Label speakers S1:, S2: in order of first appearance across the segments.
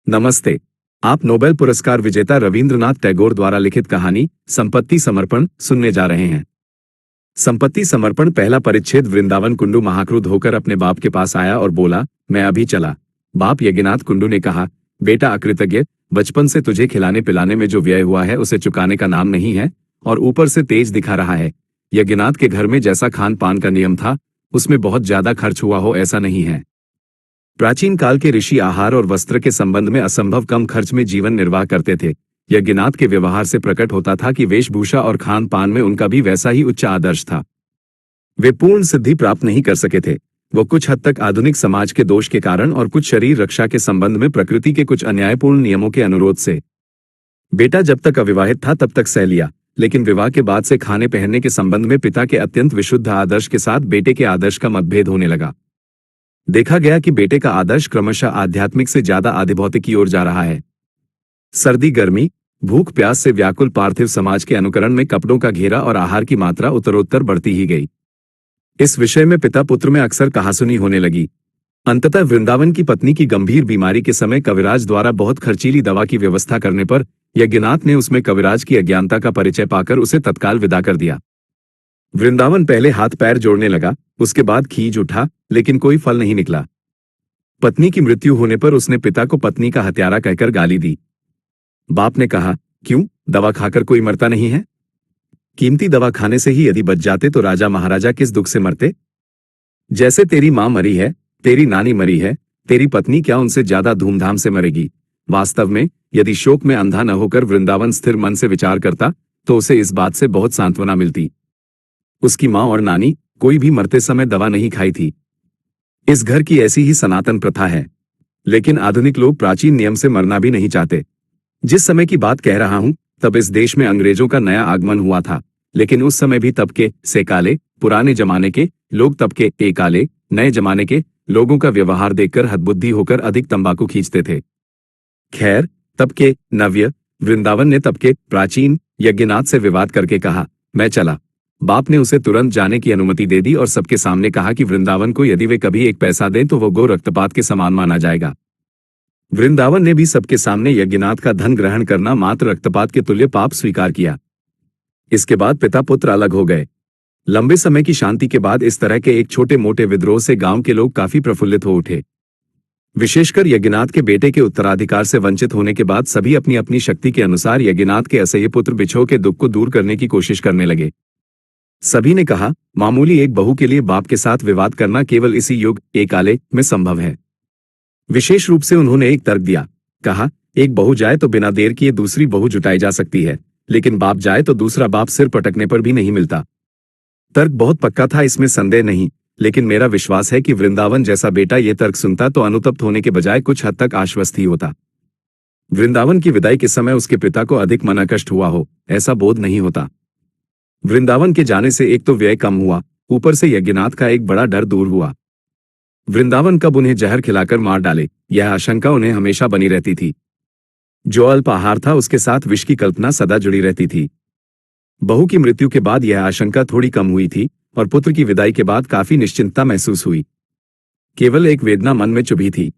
S1: नमस्ते। आप नोबेल पुरस्कार विजेता रवींद्रनाथ टैगोर द्वारा लिखित कहानी संपत्ति समर्पण सुनने जा रहे हैं। संपत्ति समर्पण पहला परिच्छेद। वृंदावन कुंडू महाक्रुद्ध होकर अपने बाप के पास आया और बोला, मैं अभी चला। बाप यज्ञनाथ कुंडू ने कहा, बेटा अकृतज्ञ, बचपन से तुझे खिलाने पिलाने में जो व्यय हुआ है उसे चुकाने का नाम नहीं है, और ऊपर से तेज दिखा रहा है। यज्ञनाथ के घर में जैसा खान पान का नियम था उसमें बहुत ज्यादा खर्च हुआ हो ऐसा नहीं है। प्राचीन काल के ऋषि आहार और वस्त्र के संबंध में असंभव कम खर्च में जीवन निर्वाह करते थे। यज्ञनाथ के व्यवहार से प्रकट होता था कि वेशभूषा और खान पान में उनका भी वैसा ही उच्च आदर्श था। वे पूर्ण सिद्धि प्राप्त नहीं कर सके थे। वो कुछ हद तक आधुनिक समाज के दोष के कारण और कुछ शरीर रक्षा के संबंध में प्रकृति के कुछ अन्यायपूर्ण नियमों के अनुरोध से। बेटा जब तक अविवाहित था तब तक सह लिया, लेकिन विवाह के बाद से खाने पहनने के संबंध में पिता के अत्यंत विशुद्ध आदर्श के साथ बेटे के आदर्श का मतभेद होने लगा। देखा गया कि बेटे का आदर्श क्रमशः आध्यात्मिक से ज्यादा आधिभौतिक की ओर जा रहा है। सर्दी गर्मी, भूख प्यास से व्याकुल पार्थिव समाज के अनुकरण में कपड़ों का घेरा और आहार की मात्रा उत्तरोत्तर बढ़ती ही गई। इस विषय में पिता पुत्र में अक्सर कहासुनी होने लगी। अंततः वृंदावन की पत्नी की गंभीर बीमारी के समय कविराज द्वारा बहुत खर्चीली दवा की व्यवस्था करने पर यज्ञनाथ ने उसमें कविराज की अज्ञानता का परिचय पाकर उसे तत्काल विदा कर दिया। वृंदावन पहले हाथ पैर जोड़ने लगा, उसके बाद खींच उठा, लेकिन कोई फल नहीं निकला। पत्नी की मृत्यु होने पर उसने पिता को पत्नी का हत्यारा कहकर गाली दी। बाप ने कहा, क्यों, दवा खाकर कोई मरता नहीं है? कीमती दवा खाने से ही यदि बच जाते तो राजा महाराजा किस दुख से मरते? जैसे तेरी मां मरी है, तेरी नानी मरी है, तेरी पत्नी क्या उनसे ज्यादा धूमधाम से मरेगी? वास्तव में यदि शोक में अंधा न होकर वृंदावन स्थिर मन से विचार करता तो उसे इस बात से बहुत सांत्वना मिलती। उसकी मां और नानी कोई भी मरते समय दवा नहीं खाई थी। इस घर की ऐसी ही सनातन प्रथा है। लेकिन आधुनिक लोग प्राचीन नियम से मरना भी नहीं चाहते। जिस समय की बात कह रहा हूं तब इस देश में अंग्रेजों का नया आगमन हुआ था, लेकिन उस समय भी तब के सेकाले पुराने जमाने के लोग तब के एकाले नए जमाने के लोगों का व्यवहार देखकर हतबुद्धि होकर अधिक तंबाकू खींचते थे। खैर, तब के नव्य वृंदावन ने तब के प्राचीन यज्ञनाथ से विवाद करके कहा, मैं चला। बाप ने उसे तुरंत जाने की अनुमति दे दी और सबके सामने कहा कि वृंदावन को यदि वे कभी एक पैसा दें तो वो गो रक्तपात के समान माना जाएगा। वृंदावन ने भी सबके सामने यज्ञनाथ का धन ग्रहण करना मात्र रक्तपात के तुल्य पाप स्वीकार किया। इसके बाद पिता पुत्र अलग हो गए। लंबे समय की शांति के बाद इस तरह के एक छोटे मोटे विद्रोह से गांव के लोग काफी प्रफुल्लित हो उठे। विशेषकर यज्ञनाथ के बेटे के उत्तराधिकार से वंचित होने के बाद सभी अपनी अपनी शक्ति के अनुसार यज्ञनाथ के असह्य पुत्र बिछोह के दुख को दूर करने की कोशिश करने लगे। सभी ने कहा, मामूली एक बहू के लिए बाप के साथ विवाद करना केवल इसी युग एकाले में संभव है। विशेष रूप से उन्होंने एक तर्क दिया। कहा, एक बहू जाए तो बिना देर किए दूसरी बहू जुटाई जा सकती है, लेकिन बाप जाए तो दूसरा बाप सिर पटकने पर भी नहीं मिलता। तर्क बहुत पक्का था, इसमें संदेह नहीं, लेकिन मेरा विश्वास है कि वृंदावन जैसा बेटा ये तर्क सुनता तो अनुतप्त होने के बजाय कुछ हद तक आश्वस्त ही होता। वृंदावन की विदाई के समय उसके पिता को अधिक मनकष्ट हुआ हो ऐसा बोध नहीं होता। वृंदावन के जाने से एक तो व्यय कम हुआ, ऊपर से यज्ञनाथ का एक बड़ा डर दूर हुआ। वृंदावन कब उन्हें जहर खिलाकर मार डाले यह आशंका उन्हें हमेशा बनी रहती थी। जो अल्प आहार था उसके साथ विष की कल्पना सदा जुड़ी रहती थी। बहू की मृत्यु के बाद यह आशंका थोड़ी कम हुई थी और पुत्र की विदाई के बाद काफी निश्चिंतता महसूस हुई। केवल एक वेदना मन में चुभी थी।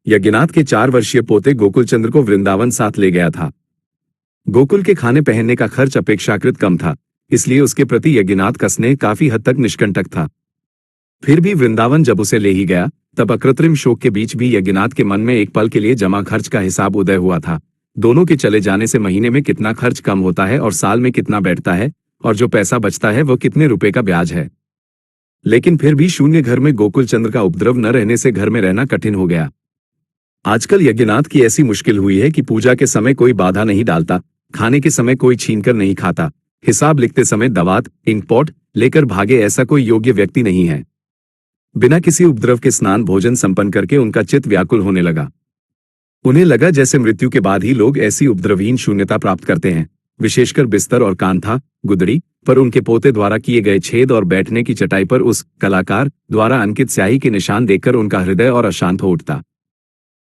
S1: यज्ञनाथ के 4 वर्षीय पोते गोकुलचंद्र को वृंदावन साथ ले गया था। गोकुल के खाने पहनने का खर्च अपेक्षाकृत कम था, इसलिए उसके प्रति यज्ञनाथ का स्नेह काफी हद तक निष्कंटक था। फिर भी वृंदावन जब उसे ले ही गया तब अकृत्रिम शोक के बीच भी यज्ञनाथ के मन में एक पल के लिए जमा खर्च का हिसाब उदय हुआ था। दोनों के चले जाने से महीने में कितना खर्च कम होता है और साल में कितना बैठता है, और जो पैसा बचता है वो कितने रुपए का ब्याज है। लेकिन फिर भी शून्य घर में गोकुलचंद्र का उपद्रव न रहने से घर में रहना कठिन हो गया। आजकल यज्ञनाथ की ऐसी मुश्किल हुई है कि पूजा के समय कोई बाधा नहीं डालता, खाने के समय कोई छीनकर नहीं खाता, हिसाब लिखते समय दवात इंकपॉट लेकर भागे ऐसा कोई योग्य व्यक्ति नहीं है। बिना किसी उपद्रव के स्नान भोजन संपन्न करके उनका चित्त व्याकुल होने लगा। उन्हें लगा जैसे मृत्यु के बाद ही लोग ऐसी उपद्रवहीन शून्यता प्राप्त करते हैं। विशेषकर बिस्तर और कांथा गुदड़ी पर उनके पोते द्वारा किए गए छेद और बैठने की चटाई पर उस कलाकार द्वारा अंकित स्याही के निशान देखकर उनका हृदय और अशांत हो उठता।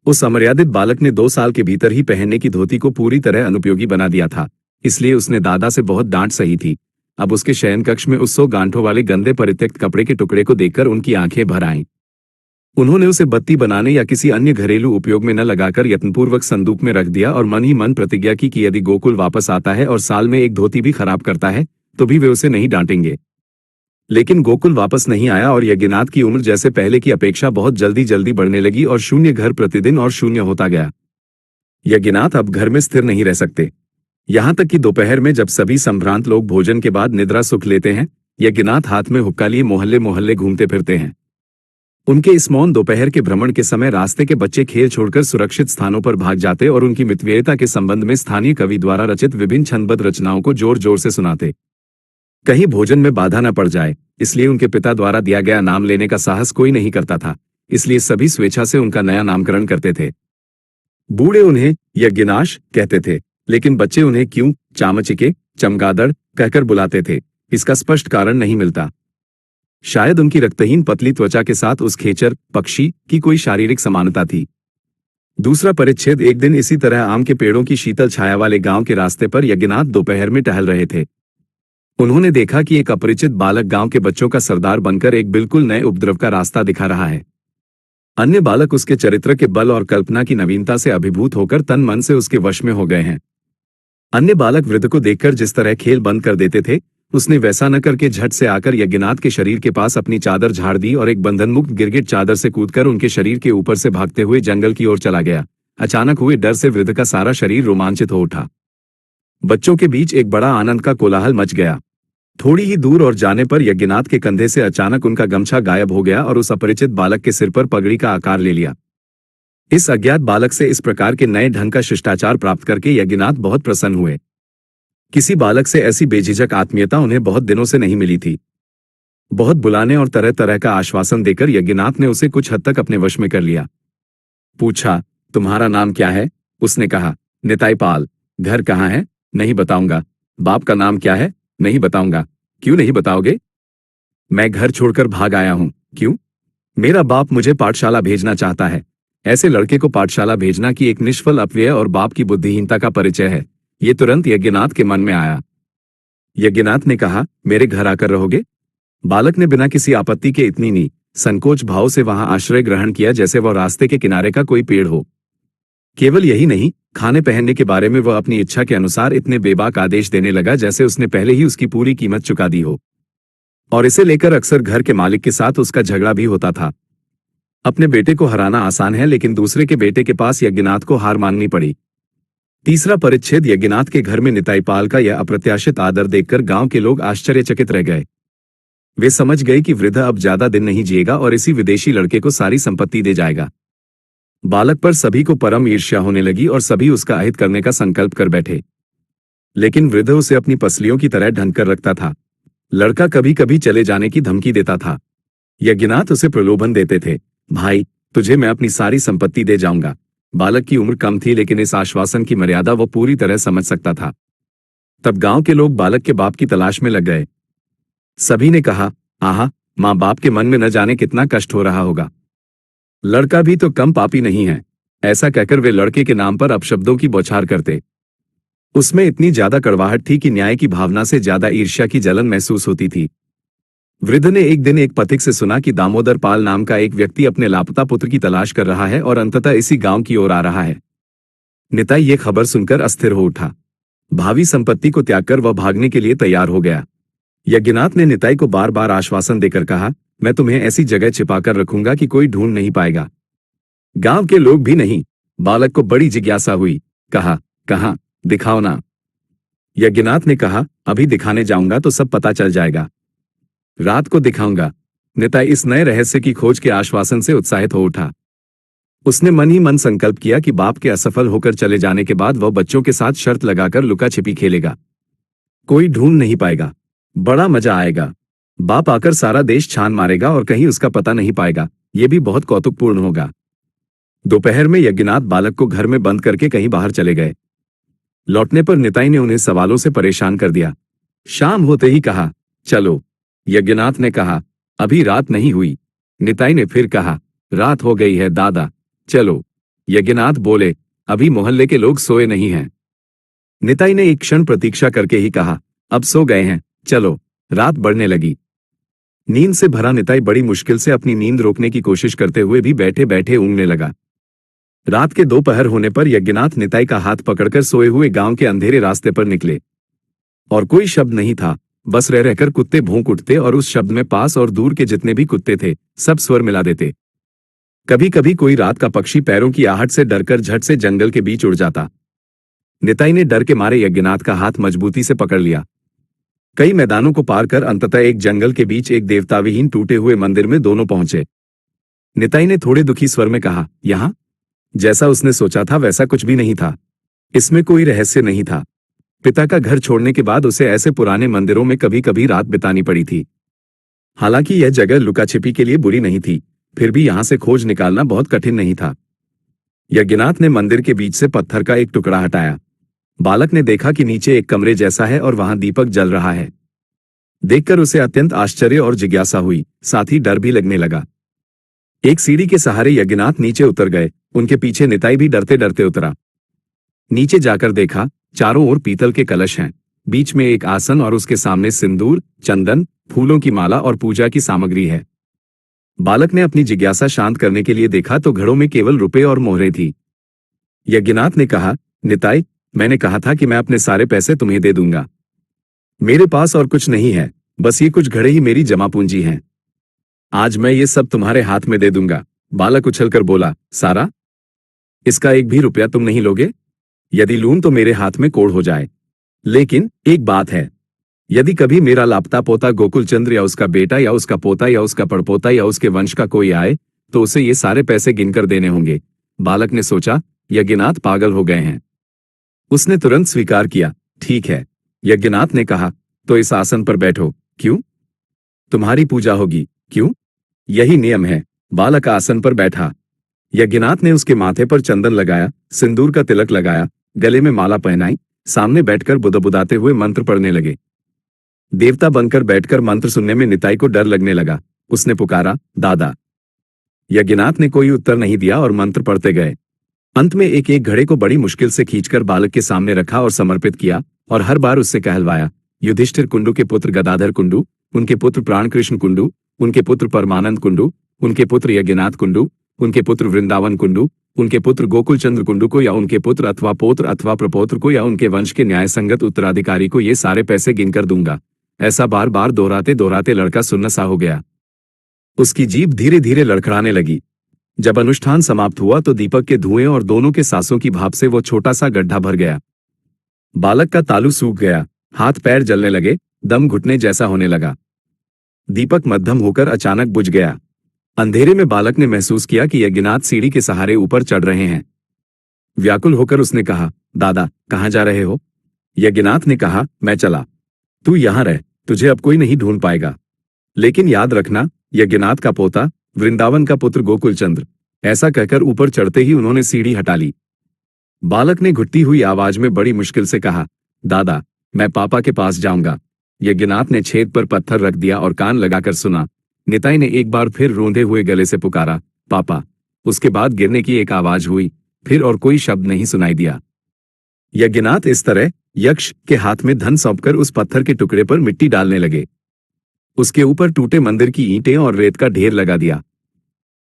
S1: उस अमर्यादित बालक ने 2 साल के भीतर ही पहनने की धोती को पूरी तरह अनुपयोगी बना दिया था, इसलिए उसने दादा से बहुत डांट सही थी। अब उसके शयन कक्ष में उस 100 गांठों वाले गंदे परित्यक्त कपड़े के टुकड़े को देखकर उनकी आंखें भर आईं। उन्होंने उसे बत्ती बनाने या किसी अन्य घरेलू उपयोग में न लगाकर यत्नपूर्वक संदूक में रख दिया और मन ही मन प्रतिज्ञा की कि यदि गोकुल वापस आता है और साल में एक धोती भी खराब करता है तो भी वे उसे नहीं डांटेंगे। लेकिन गोकुल वापस नहीं आया और यज्ञनाथ की उम्र जैसे पहले की अपेक्षा बहुत जल्दी जल्दी बढ़ने लगी और शून्य घर प्रतिदिन और शून्य होता गया। यज्ञनाथ अब घर में स्थिर नहीं रह सकते। यहां तक कि दोपहर में जब सभी संभ्रांत लोग भोजन के बाद निद्रा सुख लेते हैं, यज्ञनाथ हाथ में हुक्का लिए मोहल्ले मोहल्ले घूमते फिरते हैं। उनके इस मौन दोपहर के भ्रमण के समय रास्ते के बच्चे खेल छोड़कर सुरक्षित स्थानों पर भाग जाते और उनकी मितव्ययिता के संबंध में स्थानीय कवि द्वारा रचित विभिन्न छंदबद्ध रचनाओं को जोर जोर से सुनाते। कहीं भोजन में बाधा न पड़ जाए, इसलिए उनके पिता द्वारा दिया गया नाम लेने का साहस कोई नहीं करता था, इसलिए सभी स्वेच्छा से उनका नया नामकरण करते थे। बूढ़े उन्हें यज्ञनाश कहते थे, लेकिन बच्चे उन्हें क्यों चामचिके, चमगादड़ कहकर बुलाते थे, इसका स्पष्ट कारण नहीं मिलता। शायद उनकी रक्तहीन पतली त्वचा के साथ उस खेचर पक्षी की कोई शारीरिक समानता थी। दूसरा परिच्छेद। एक दिन इसी तरह आम के पेड़ों की शीतल छाया वाले गांव के रास्ते पर यज्ञनाथ दोपहर में टहल रहे थे। उन्होंने देखा कि एक अपरिचित बालक गांव के बच्चों का सरदार बनकर एक बिल्कुल नए उपद्रव का रास्ता दिखा रहा है। अन्य बालक उसके चरित्र के बल और कल्पना की नवीनता से अभिभूत होकर तन मन से उसके वश में हो गए हैं। अन्य बालक वृद्ध को देखकर जिस तरह खेल बंद कर देते थे, उसने वैसा न करके झट से आकर यज्ञनाथ के शरीर के पास अपनी चादर झाड़ दी और एक बंधन मुक्त गिरगिट चादर से कूदकर उनके शरीर के ऊपर से भागते हुए जंगल की ओर चला गया। अचानक हुए डर से वृद्ध का सारा शरीर रोमांचित हो उठा। बच्चों के बीच एक बड़ा आनंद का कोलाहल मच गया। थोड़ी ही दूर और जाने पर यज्ञनाथ के कंधे से अचानक उनका गमछा गायब हो गया और उस अपरिचित बालक के सिर पर पगड़ी का आकार ले लिया। इस अज्ञात बालक से इस प्रकार के नए ढंग का शिष्टाचार प्राप्त करके यज्ञनाथ बहुत प्रसन्न हुए। किसी बालक से ऐसी बेझिझक आत्मीयता उन्हें बहुत दिनों से नहीं मिली थी। बहुत बुलाने और तरह तरह का आश्वासन देकर यज्ञनाथ ने उसे कुछ हद तक अपने वश में कर लिया। पूछा, तुम्हारा नाम क्या है? उसने कहा, निताई पाल। घर कहाँ है? नहीं बताऊंगा। बाप का नाम क्या है? नहीं बताऊंगा। क्यों नहीं बताओगे? मैं घर छोड़कर भाग आया हूं। क्यों? मेरा बाप मुझे पाठशाला भेजना चाहता है। ऐसे लड़के को पाठशाला भेजना की एक निष्फल अपव्यय और बाप की बुद्धिहीनता का परिचय है। ये तुरंत यज्ञनाथ के मन में आया। यज्ञनाथ ने कहा, मेरे घर आकर रहोगे? बालक ने बिना किसी आपत्ति के इतनी नी संकोच भाव से वहां आश्रय ग्रहण किया जैसे वह रास्ते के किनारे का कोई पेड़ हो। केवल यही नहीं, खाने पहनने के बारे में वह अपनी इच्छा के अनुसार इतने बेबाक आदेश देने लगा जैसे उसने पहले ही उसकी पूरी कीमत चुका दी हो। और इसे लेकर अक्सर घर के मालिक के साथ उसका झगड़ा भी होता था। अपने बेटे को हराना आसान है, लेकिन दूसरे के बेटे के पास यज्ञनाथ को हार माननी पड़ी। तीसरा परिच्छेद। यज्ञनाथ के घर में निताई पाल का यह अप्रत्याशित आदर देखकर गांव के लोग आश्चर्यचकित रह गए। वे समझ गए कि वृद्ध अब ज्यादा दिन नहीं जिएगा और इसी विदेशी लड़के को सारी संपत्ति दे जाएगा। बालक पर सभी को परम ईर्ष्या होने लगी और सभी उसका अहित करने का संकल्प कर बैठे। लेकिन वृद्ध उसे अपनी पसलियों की तरह ढंक कर रखता था। लड़का कभी कभी चले जाने की धमकी देता था। यज्ञनाथ उसे प्रलोभन देते थे, भाई तुझे मैं अपनी सारी संपत्ति दे जाऊंगा। बालक की उम्र कम थी, लेकिन इस आश्वासन की मर्यादा वो पूरी तरह समझ सकता था। तब गांव के लोग बालक के बाप की तलाश में लग गए। सभी ने कहा, आहा, माँ बाप के मन में न जाने कितना कष्ट हो रहा होगा। लड़का भी तो कम पापी नहीं है। ऐसा कहकर वे लड़के के नाम पर अपशब्दों की बौछार करते। उसमें इतनी ज्यादा कड़वाहट थी कि न्याय की भावना से ज्यादा ईर्ष्या की जलन महसूस होती थी। वृद्ध ने एक दिन एक पथिक से सुना कि दामोदर पाल नाम का एक व्यक्ति अपने लापता पुत्र की तलाश कर रहा है और अंततः इसी गांव की ओर आ रहा है। निताई ये खबर सुनकर अस्थिर हो उठा। भावी संपत्ति को त्याग कर वह भागने के लिए तैयार हो गया। यज्ञनाथ ने निताई को बार बार आश्वासन देकर कहा, मैं तुम्हें ऐसी जगह छिपाकर रखूंगा कि कोई ढूंढ नहीं पाएगा, गांव के लोग भी नहीं। बालक को बड़ी जिज्ञासा हुई। कहा, कहाँ? दिखाओ ना। यज्ञनाथ ने कहा, अभी दिखाने जाऊंगा तो सब पता चल जाएगा। रात को दिखाऊंगा। निताई इस नए रहस्य की खोज के आश्वासन से उत्साहित हो उठा। उसने मन ही मन संकल्प किया कि बाप के असफल होकर चले जाने के बाद वह बच्चों के साथ शर्त लगाकर लुका छिपी खेलेगा। कोई ढूंढ नहीं पाएगा, बड़ा मजा आएगा। बाप आकर सारा देश छान मारेगा और कहीं उसका पता नहीं पाएगा। यह भी बहुत कौतुकपूर्ण होगा। दोपहर में यज्ञनाथ बालक को घर में बंद करके कहीं बाहर चले गए। लौटने पर निताई ने उन्हें सवालों से परेशान कर दिया। शाम होते ही कहा, चलो। यज्ञनाथ ने कहा, अभी रात नहीं हुई। निताई ने फिर कहा, रात हो गई है दादा, चलो। यज्ञनाथ बोले, अभी मोहल्ले के लोग सोए नहीं हैं। निताई ने एक क्षण प्रतीक्षा करके ही कहा, अब सो गए हैं, चलो। रात बढ़ने लगी। नींद से भरा निताई बड़ी मुश्किल से अपनी नींद रोकने की कोशिश करते हुए भी बैठे बैठे ऊँघने लगा। रात के दोपहर होने पर यज्ञनाथ निताई का हाथ पकड़कर सोए हुए गांव के अंधेरे रास्ते पर निकले। और कोई शब्द नहीं था, बस रह रहकर कुत्ते भौंक उठते और उस शब्द में पास और दूर के जितने भी कुत्ते थे सब स्वर मिला देते। कभी कभी कोई रात का पक्षी पैरों की आहट से डरकर झट से जंगल के बीच उड़ जाता। निताई ने डर के मारे यज्ञनाथ का हाथ मजबूती से पकड़ लिया। कई मैदानों को पार कर अंततः एक जंगल के बीच एक देवताविहीन टूटे हुए मंदिर में दोनों पहुंचे। निताई ने थोड़े दुखी स्वर में कहा, यहां? जैसा उसने सोचा था वैसा कुछ भी नहीं था। इसमें कोई रहस्य नहीं था। पिता का घर छोड़ने के बाद उसे ऐसे पुराने मंदिरों में कभी कभी रात बितानी पड़ी थी। हालांकि यह जगह लुकाछिपी के लिए बुरी नहीं थी, फिर भी यहां से खोज निकालना बहुत कठिन नहीं था। यज्ञनाथ ने मंदिर के बीच से पत्थर का एक टुकड़ा हटाया। बालक ने देखा कि नीचे एक कमरे जैसा है और वहां दीपक जल रहा है। देखकर उसे अत्यंत आश्चर्य और जिज्ञासा हुई, साथ ही डर भी लगने लगा। एक सीढ़ी के सहारे यज्ञनाथ नीचे उतर गए। उनके पीछे निताई भी डरते डरते उतरा। नीचे जाकर देखा, चारों ओर पीतल के कलश हैं, बीच में एक आसन और उसके सामने सिंदूर, चंदन, फूलों की माला और पूजा की सामग्री है। बालक ने अपनी जिज्ञासा शांत करने के लिए देखा तो घड़ों में केवल रुपए और मोहरें थी। यज्ञनाथ ने कहा, निताई, मैंने कहा था कि मैं अपने सारे पैसे तुम्हें दे दूंगा। मेरे पास और कुछ नहीं है, बस ये कुछ घड़े ही मेरी जमा पूंजी हैं। आज मैं ये सब तुम्हारे हाथ में दे दूंगा। बालक उछलकर बोला, सारा? इसका एक भी रुपया तुम नहीं लोगे? यदि लूं तो मेरे हाथ में कोड़ हो जाए। लेकिन एक बात है, यदि कभी मेरा लापता पोता गोकुलचंद्र या उसका बेटा या उसका पोता या उसका पड़पोता या उसके वंश का कोई आए तो उसे ये सारे पैसे गिनकर देने होंगे। बालक ने सोचा, यज्ञनाथ पागल हो गए हैं। उसने तुरंत स्वीकार किया, ठीक है। यज्ञनाथ ने कहा, तो इस आसन पर बैठो। क्यों? तुम्हारी पूजा होगी। क्यों? यही नियम है। बालक आसन पर बैठा। यज्ञनाथ ने उसके माथे पर चंदन लगाया, सिंदूर का तिलक लगाया, गले में माला पहनाई, सामने बैठकर बुदबुदाते हुए मंत्र पढ़ने लगे। देवता बनकर बैठकर मंत्र सुनने में निताई को डर लगने लगा। उसने पुकारा, दादा। यज्ञनाथ ने कोई उत्तर नहीं दिया और मंत्र पढ़ते गए। अंत में एक एक घड़े को बड़ी मुश्किल से खींचकर बालक के सामने रखा और समर्पित किया और हर बार उससे कहलवाया, युधिष्ठिर कुंडू के पुत्र गदाधर कुंडू, उनके पुत्र प्राणकृष्ण कुंडू, उनके पुत्र परमानंद कुंडू, उनके पुत्र यज्ञनाथ कुंडू, उनके पुत्र वृंदावन कुंडू, उनके पुत्र गोकुलचंद्र कुंडू को या उनके पुत्र अथवा पौत्र अथवा प्रपौत्र को या उनके वंश के न्याय संगत उत्तराधिकारी को ये सारे पैसे गिनकर दूंगा। ऐसा बार बार दोहराते दोहराते लड़का सुन्न सा हो गया। उसकी जीभ धीरे धीरे लड़खड़ाने लगी। जब अनुष्ठान समाप्त हुआ तो दीपक के धुएं और दोनों के सांसों की भाप से वो छोटा सा गड्ढा भर गया। बालक का तालू सूख गया, हाथ पैर जलने लगे, दम घुटने जैसा होने लगा। दीपक मध्यम होकर अचानक बुझ गया। अंधेरे में बालक ने महसूस किया कि यज्ञनाथ सीढ़ी के सहारे ऊपर चढ़ रहे हैं। व्याकुल होकर उसने कहा, दादा, कहाँ जा रहे हो? यज्ञनाथ ने कहा, मैं चला। तू यहां रह, तुझे अब कोई नहीं ढूंढ पाएगा। लेकिन याद रखना, यज्ञनाथ का पोता, वृंदावन का पुत्र गोकुलचंद्र। ऐसा कहकर ऊपर चढ़ते ही उन्होंने सीढ़ी हटा ली। बालक ने घुटती हुई आवाज में बड़ी मुश्किल से कहा, दादा, मैं पापा के पास जाऊंगा। यज्ञनाथ ने छेद पर पत्थर रख दिया और कान लगाकर सुना। निताई ने एक बार फिर रोंदे हुए गले से पुकारा, पापा। उसके बाद गिरने की एक आवाज हुई, फिर और कोई शब्द नहीं सुनाई दिया। यज्ञनाथ इस तरह यक्ष के हाथ में धन सौंपकर उस पत्थर के टुकड़े पर मिट्टी डालने लगे। उसके ऊपर टूटे मंदिर की ईंटें और रेत का ढेर लगा दिया।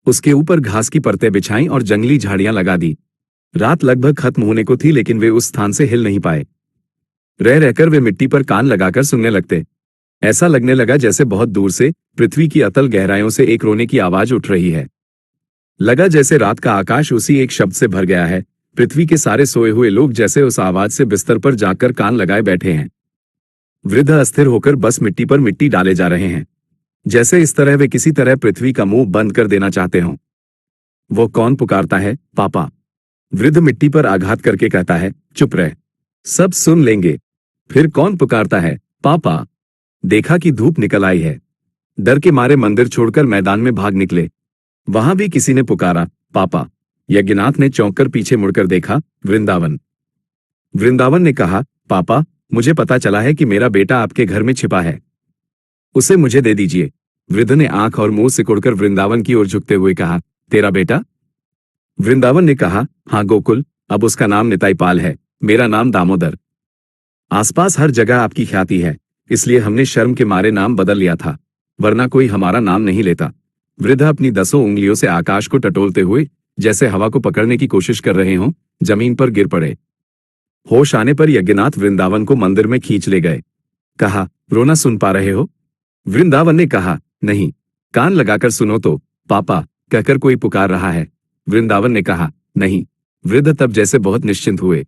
S1: उसके ऊपर घास की परतें बिछाई और जंगली झाड़ियां लगा दी। रात लगभग खत्म होने को थी लेकिन वे उस स्थान से हिल नहीं पाए। रह रहकर वे मिट्टी पर कान लगाकर सुनने लगते। ऐसा लगने लगा जैसे बहुत दूर से पृथ्वी की अतल गहराइयों से एक रोने की आवाज उठ रही है। लगा जैसे रात का आकाश उसी एक शब्द से भर गया है। पृथ्वी के सारे सोए हुए लोग जैसे उस आवाज से बिस्तर पर जाकर कान लगाए बैठे हैं। वृद्ध अस्थिर होकर बस मिट्टी पर मिट्टी डाले जा रहे हैं, जैसे इस तरह वे किसी तरह पृथ्वी का मुंह बंद कर देना चाहते हों। वो कौन पुकारता है, पापा? वृद्ध मिट्टी पर आघात करके कहता है, चुप रह, सब सुन लेंगे। फिर कौन पुकारता है, पापा? देखा कि धूप निकल आई है। डर के मारे मंदिर छोड़कर मैदान में भाग निकले। वहां भी किसी ने पुकारा, पापा। यज्ञनाथ ने चौंककर पीछे मुड़कर देखा, वृंदावन। वृंदावन ने कहा, पापा, मुझे पता चला है कि मेरा बेटा आपके घर में छिपा है, उसे मुझे दे दीजिए। वृद्ध ने आंख और मुंह सिकुड़कर वृंदावन की ओर झुकते हुए कहा, तेरा बेटा? वृंदावन ने कहा, हाँ गोकुल, अब उसका नाम निताई पाल है, मेरा नाम दामोदर। आसपास हर जगह आपकी ख्याति है, इसलिए हमने शर्म के मारे नाम बदल लिया था। वरना कोई हमारा नाम नहीं लेता। वृद्ध अपनी 10 उंगलियों से आकाश को टटोलते हुए जैसे हवा को पकड़ने की कोशिश कर रहे हों, जमीन पर गिर पड़े। होश आने पर यज्ञनाथ वृंदावन को मंदिर में खींच ले गए। कहा, रोना सुन पा रहे हो? वृंदावन ने कहा, नहीं। कान लगाकर सुनो तो, पापा कहकर कोई पुकार रहा है। वृंदावन ने कहा, नहीं। वृद्ध तब जैसे बहुत निश्चिंत हुए।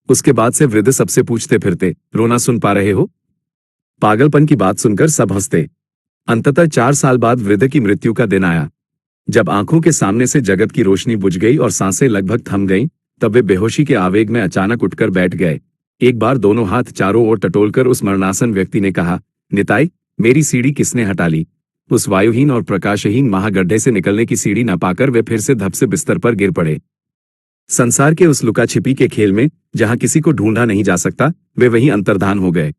S1: उसके बाद से वृद्ध सबसे पूछते फिरते, रोना सुन पा रहे हो? पागलपन की बात सुनकर सब हंसते। अंततः 4 साल बाद वृद्ध की मृत्यु का दिन आया। जब आंखों के सामने से जगत की रोशनी बुझ गई और सांसें लगभग थम गईं, तब वे बेहोशी के आवेग में अचानक उठकर बैठ गए। एक बार दोनों हाथ चारों ओर टटोलकर उस मरणासन व्यक्ति ने कहा, निताई, मेरी सीढ़ी किसने हटा ली? उस वायुहीन और प्रकाशहीन महागड्ढे से निकलने की सीढ़ी न पाकर वे फिर से धप से बिस्तर पर गिर पड़े। संसार के उस लुका छिपी के खेल में, जहां किसी को ढूंढा नहीं जा सकता, वे वहीं अंतर्धान हो गए।